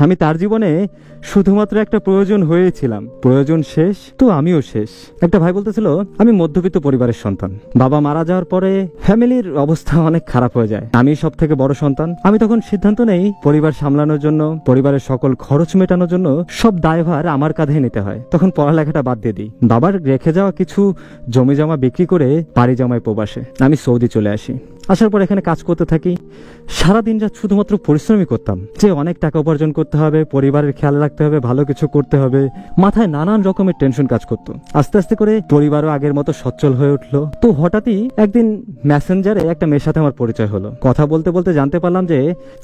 আমি তার জীবনে শুধুমাত্র একটা প্রয়োজন হয়েছিলাম, প্রয়োজন শেষ তো আমিও শেষ। একটা ভাই বলতেছিল আমি মধ্যবিত্ত পরিবারের সন্তান, বাবা মারা যাওয়ার পরে ফ্যামিলির অবস্থা অনেক খারাপ হয়ে যায়, আমি সব থেকে বড় সন্তান। আমি তখন সিদ্ধান্ত নেই পরিবার সামলানোর জন্য, পরিবারের সকল খরচ মেটানোর জন্য সব দায়ভার আমার কাঁধে নিতে হয়। তখন পড়ালেখাটা বাদ দিয়ে দিই, বাবার রেখে যাওয়া কিছু জমি জমা বিক্রি করে পাড়ি জমায় প্রবাসে আমি সৌদি চলে আসি। আসার পর এখানে কাজ করতে থাকি, সারাদিন রাত শুধুমাত্র পরিশ্রমই করতাম, যে অনেক টাকা উপার্জন করতে হবে, পরিবারের খেয়াল রাখতে হবে, ভালো কিছু করতে হবে, মাথায় নানান রকমের টেনশন কাজ করতো। আস্তে আস্তে করে পরিবারও আগের মতো সচ্ছল হয়ে উঠলো। তো হঠাৎই একদিন মেসেঞ্জারে একটা মেয়ের সাথে আমার পরিচয় হলো। কথা বলতে বলতে জানতে পারলাম যে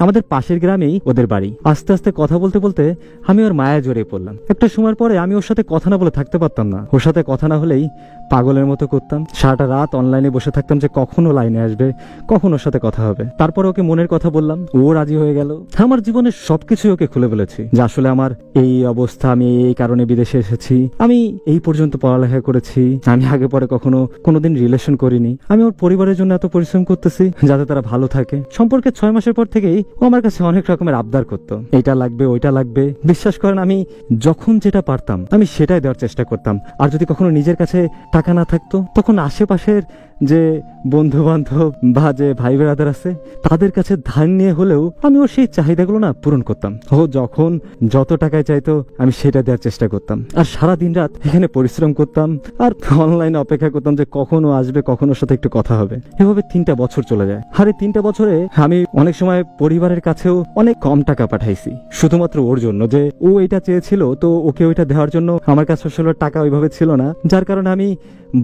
আমাদের পাশের গ্রামেই ওদের বাড়ি। আস্তে আস্তে কথা বলতে বলতে আমি ওর মায়া জড়িয়ে পড়লাম। একটা সময়ের পরে আমি ওর সাথে কথা না বলে থাকতে পারতাম না, ওর সাথে কথা না হলেই পাগলের মতো করতাম। সারাটা রাত অনলাইনে বসে থাকতাম যে কখনো লাইনে আসবে, কখন ওর সাথে কথা হবে। তারপর ওকে মনের কথা বললাম, ও রাজি হয়ে গেল। আমার জীবনের সবকিছু ওকে খুলে বলেছি যে আসলে আমার এই অবস্থা, আমি এই কারণে বিদেশে এসেছি, আমি এই পর্যন্ত পড়ালেখা করেছি, আমি আগে পরে কখনো কোনোদিন রিলেশন করিনি, আমি ওর পরিবারের জন্য এত পরিশ্রম করতেছি যাতে তারা ভালো থাকে। সম্পর্কে 6 মাসের পর থেকেই ও আমার কাছে অনেক রকমের আবদার করতো, এইটা লাগবে ওইটা লাগবে। বিশ্বাস করেন আমি যখন যেটা পারতাম আমি সেটাই দেওয়ার চেষ্টা করতাম। আর যদি কখনো নিজের কাছে টাকা না থাকতো তখন আশেপাশের যে বন্ধু বান্ধব বা যে ভাই বেড়াদার আছে তাদের কাছে ধার নিয়ে হলেও আমি ওর সেই চাহিদাগুলো না পূরণ করতাম। ও যখন যত টাকায় চাইতো আমি সেটা দেওয়ার চেষ্টা করতাম। আর সারা দিন রাত এখানে পরিশ্রম করতাম আর অনলাইনে অপেক্ষা করতাম যে কখনো আসবে, কখনো সাথে একটু কথা হবে। এভাবে 3টা বছর চলে যায়। আর এই 3টা বছরে আমি অনেক সময় পরিবারের কাছেও অনেক কম টাকা পাঠাইছি শুধুমাত্র ওর জন্য, যে ও এটা চেয়েছিল তো ওকে ওইটা দেওয়ার জন্য আমার কাছে আসলে টাকা ওইভাবে ছিল না, যার কারণে আমি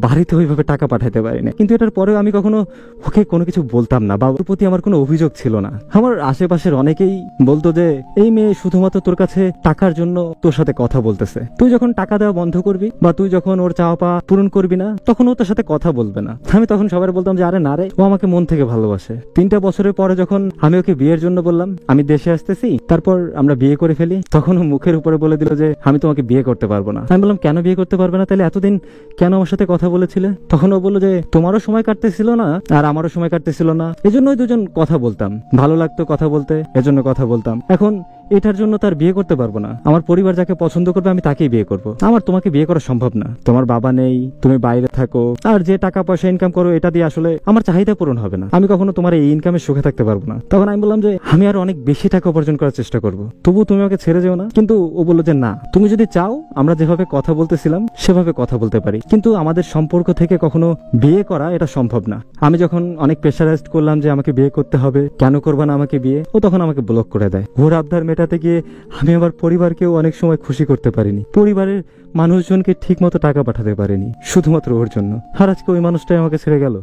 বাড়িতে ওইভাবে টাকা পাঠাতে পারি না। কিন্তু এটার পরেও আমি কখনো ওকে কোনো কিছু বলতাম না বা ওর প্রতি আমার কোনো অভিযোগ ছিল না। আমার আশেপাশের অনেকেই বলতো যে এই মেয়ে শুধুমাত্র তোর কাছে টাকার জন্য তোর সাথে কথা বলতেছে, তুই যখন টাকা দেওয়া বন্ধ করবি বা তুই যখন ওর চাওয়া পাওয়া পূরণ করবি না তখন ও তোর সাথে কথা বলবে না। আমি তখন সবাই বলতাম যে আরে না রে, ও আমাকে মন থেকে ভালোবাসে। 3টা বছরের পরে যখন আমি ওকে বিয়ের জন্য বললাম আমি দেশে আসতেছি, তারপর আমরা বিয়ে করে ফেলি, তখন ও মুখের উপরে বলে দিল যে আমি তোমাকে বিয়ে করতে পারবো না। আমি বললাম কেন বিয়ে করতে পারবে না, তাহলে এতদিন কেন আমার সাথে কথা বলেছিলে? তখন ও বললো যে তোমারও সময় কাটতেছিল না আর আমারও সময় কাটতেছিল না, এজন্যই দুজন কথা বলতাম, ভালো লাগতো কথা বলতে, এজন্য কথা বলতাম। এখন এটার জন্য তার বিয়ে করতে পারবো না। আমার পরিবার যাকে পছন্দ করবে আমি তাকেই বিয়ে করবো। আমার তোমাকে বিয়ে করা সম্ভব না, তোমার বাবা নেই, তুমি বাইরে থাকো, আর যে টাকা পয়সা ইনকাম করো এটা দিয়ে আসলে আমার চাহিদা পূরণ হবে না, আমি কখনো তোমার এই ইনকামে সুখে থাকতে পারবো না। তখন আমি বললাম যে আমি আর অনেক বেশি টাকা উপার্জন করার চেষ্টা করবো, তবু তুমি আমাকে ছেড়ে যেও না। কিন্তু ও বললো যে না, তুমি যদি চাও আমরা যেভাবে কথা বলতেছিলাম সেভাবে কথা বলতে পারি, কিন্তু আমাদের সম্পর্ক থেকে কখনো বিয়ে করা এটা সম্ভব না। আমি যখন অনেক প্রেশারাইজড করলাম যে আমাকে বিয়ে করতে হবে, কেন করবা না আমাকে বিয়ে, ও তখন আমাকে ব্লক করে দেয়। ওর আবদার মেটাতে গিয়ে আমি আমার পরিবারকেও অনেক সময় খুশি করতে পারিনি, পরিবারের মানুষজনকে ঠিক মতো টাকা পাঠাতে পারিনি শুধুমাত্র ওর জন্য। আর আজকে ওই মানুষটাই আমাকে ছেড়ে গেল।